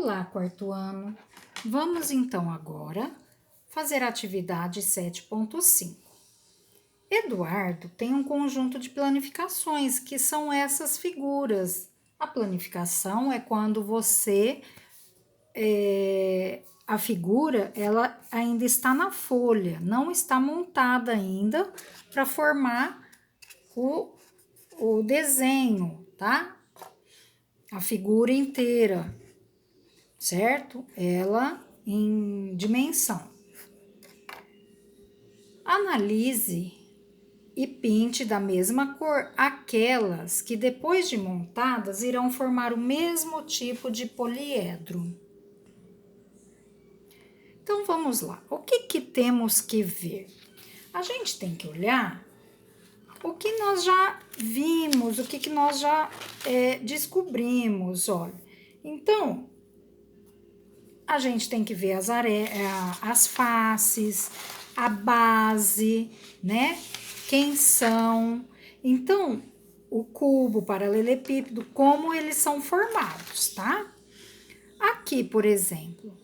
Olá, quarto ano! Vamos então agora fazer a atividade 7.5. Eduardo tem um conjunto de planificações, que são essas figuras. A planificação é quando a figura ela ainda está na folha, não está montada ainda para formar o desenho, tá? A figura inteira, certo? Ela em dimensão. Analise e pinte da mesma cor aquelas que depois de montadas irão formar o mesmo tipo de poliedro. Então vamos lá. O que temos que ver? A gente tem que olhar o que nós já vimos, o que nós já descobrimos, olha. Então, a gente tem que ver as faces, a base, né? Quem são. Então, o cubo, o paralelepípedo, como eles são formados, tá? Aqui, por exemplo,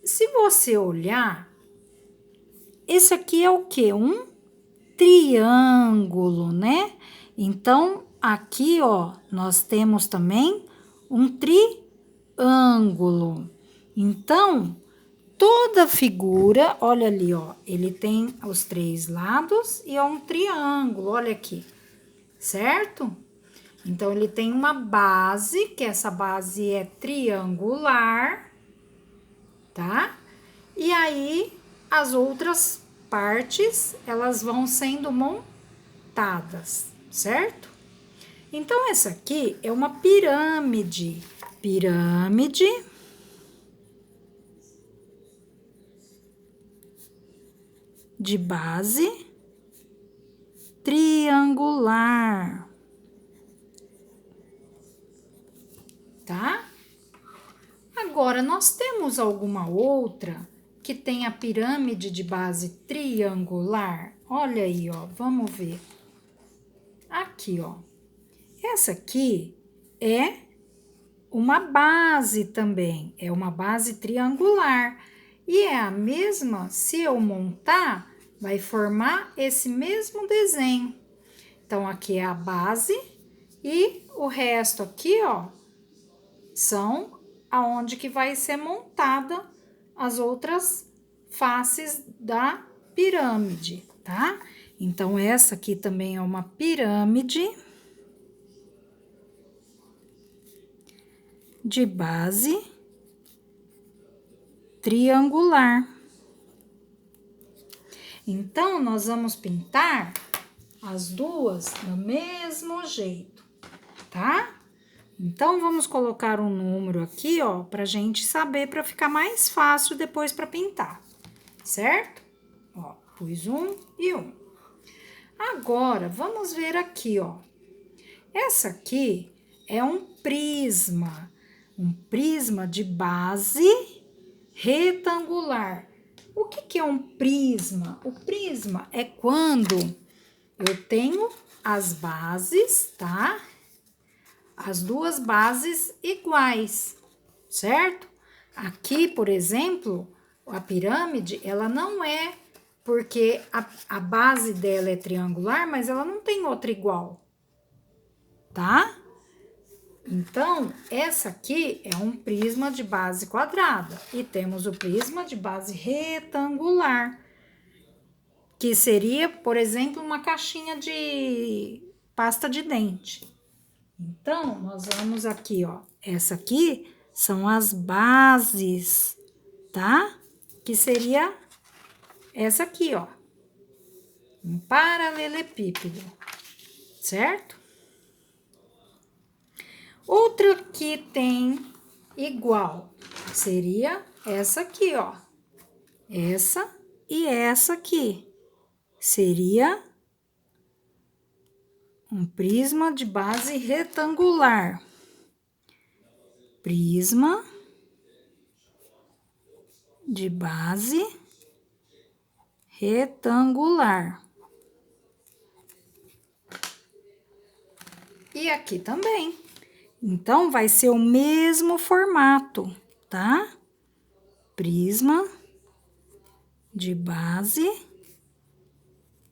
se você olhar, esse aqui é o quê? Um triângulo, né? Então, aqui, ó, nós temos também um triângulo. Então, toda figura, olha ali, ó, ele tem os 3 lados e é um triângulo, olha aqui, certo? Então, ele tem uma base, que essa base é triangular, tá? E aí, as outras partes, elas vão sendo montadas, certo? Então, essa aqui é uma pirâmide. Pirâmide de base triangular, tá? Agora, nós temos alguma outra que tem a pirâmide de base triangular? Olha aí, ó, vamos ver. Aqui, ó. Essa aqui é uma base também, é uma base triangular. E é a mesma, se eu montar, vai formar esse mesmo desenho. Então, aqui é a base e o resto aqui, ó, são aonde que vai ser montada as outras faces da pirâmide, tá? Então, essa aqui também é uma pirâmide de base triangular. Então, nós vamos pintar as duas do mesmo jeito, tá? Então, vamos colocar um número aqui, ó, pra gente saber, pra ficar mais fácil depois pra pintar, certo? Ó, pus 1 e 1. Agora, vamos ver aqui, ó. Essa aqui é um prisma de base retangular. O que é um prisma? O prisma é quando eu tenho as bases, tá? As duas bases iguais, certo? Aqui, por exemplo, a pirâmide, ela não é porque a base dela é triangular, mas ela não tem outra igual, tá? Então, essa aqui é um prisma de base quadrada e temos o prisma de base retangular, que seria, por exemplo, uma caixinha de pasta de dente. Então, nós vamos aqui, ó, essa aqui são as bases, tá? Que seria essa aqui, ó, um paralelepípedo, certo? Outra que tem igual seria essa aqui, ó. Essa e essa aqui. Seria um prisma de base retangular. Prisma de base retangular. E aqui também. Então, vai ser o mesmo formato, tá? Prisma de base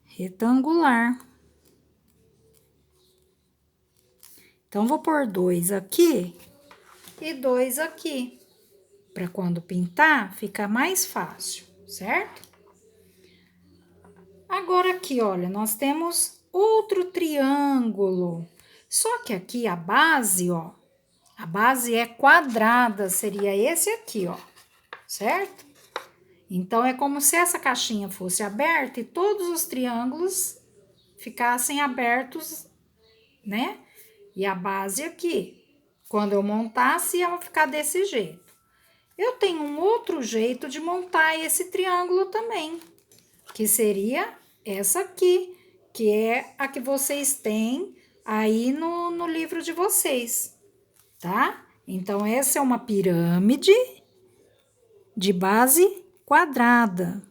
retangular. Então, vou pôr 2 aqui e 2 aqui, para quando pintar, ficar mais fácil, certo? Agora, aqui, olha, nós temos outro triângulo. Só que aqui a base, ó, a base é quadrada, seria esse aqui, ó, certo? Então, é como se essa caixinha fosse aberta e todos os triângulos ficassem abertos, né? E a base aqui. Quando eu montasse, ia ficar desse jeito. Eu tenho um outro jeito de montar esse triângulo também, que seria essa aqui, que é a que vocês têm aí no livro de vocês, tá? Então, essa é uma pirâmide de base quadrada.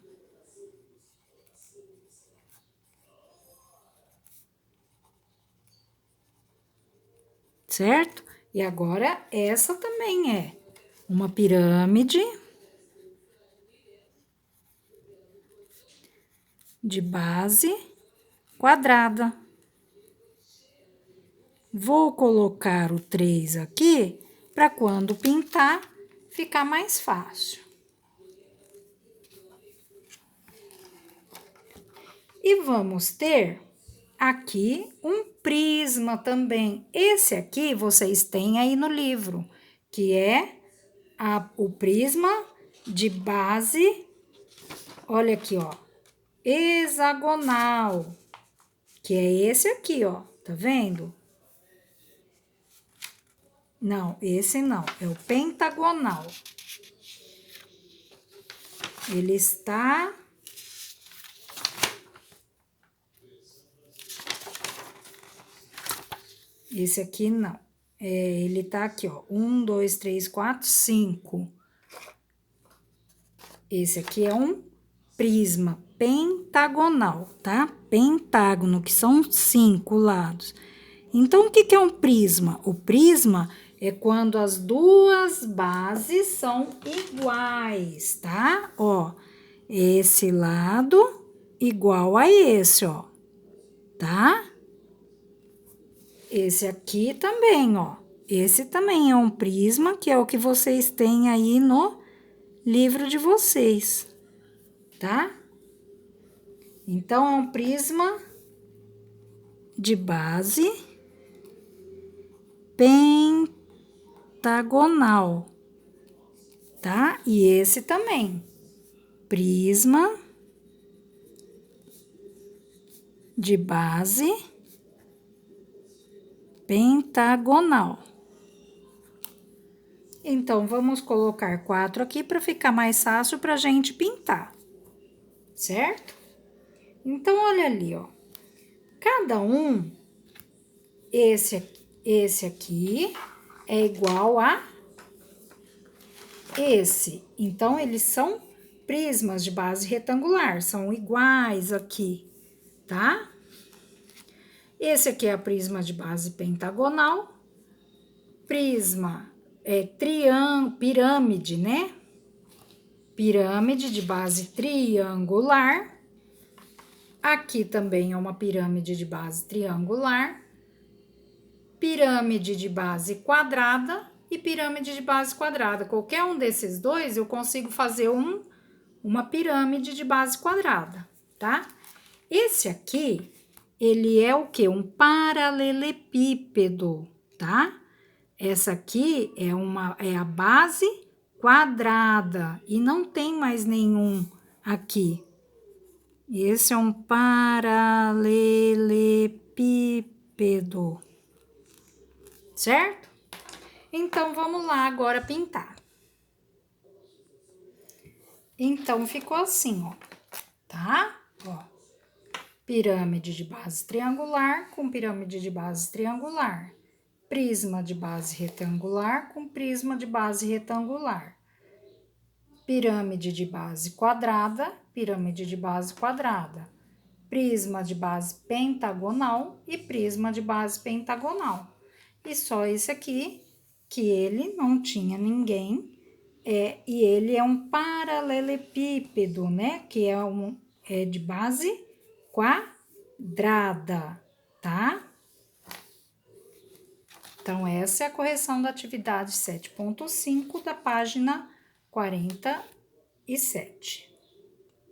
Certo? E agora, essa também é uma pirâmide de base quadrada. Vou colocar o 3 aqui, para quando pintar, ficar mais fácil. E vamos ter aqui um prisma também. Esse aqui vocês têm aí no livro, que é o prisma de base, olha aqui, ó, hexagonal, que é esse aqui, ó, tá vendo? Não, esse não, é o pentagonal. Ele está... Esse aqui não. Ele tá aqui, ó. 1, 2, 3, 4, 5. Esse aqui é um prisma pentagonal, tá? Pentágono, que são 5 lados. Então, o que que é um prisma? O prisma é quando as duas bases são iguais, tá? Ó, esse lado igual a esse, ó, tá? Esse aqui também, ó. Esse também é um prisma, que é o que vocês têm aí no livro de vocês, tá? Então, é um prisma de base pentagonal, tá? E esse também, prisma de base pentagonal. Então, vamos colocar 4 aqui para ficar mais fácil para a gente pintar, certo? Então, olha ali, ó. Cada um, esse aqui é igual a esse. Então, eles são prismas de base retangular, são iguais aqui, tá? Esse aqui é a prisma de base pentagonal. Prisma é pirâmide, né? Pirâmide de base triangular. Aqui também é uma pirâmide de base triangular. Pirâmide de base quadrada e pirâmide de base quadrada. Qualquer um desses dois eu consigo fazer uma pirâmide de base quadrada, tá? Esse aqui, ele é o quê? Um paralelepípedo, tá? Essa aqui é a base quadrada e não tem mais nenhum aqui. Esse é um paralelepípedo, certo? Então, vamos lá agora pintar. Então, ficou assim, ó, tá? Ó, pirâmide de base triangular com pirâmide de base triangular. Prisma de base retangular com prisma de base retangular. Pirâmide de base quadrada, pirâmide de base quadrada. Prisma de base pentagonal e prisma de base pentagonal. E só esse aqui, que ele não tinha ninguém, e ele é um paralelepípedo, né? Que é de base quadrada, tá? Então, essa é a correção da atividade 7.5 da página 47.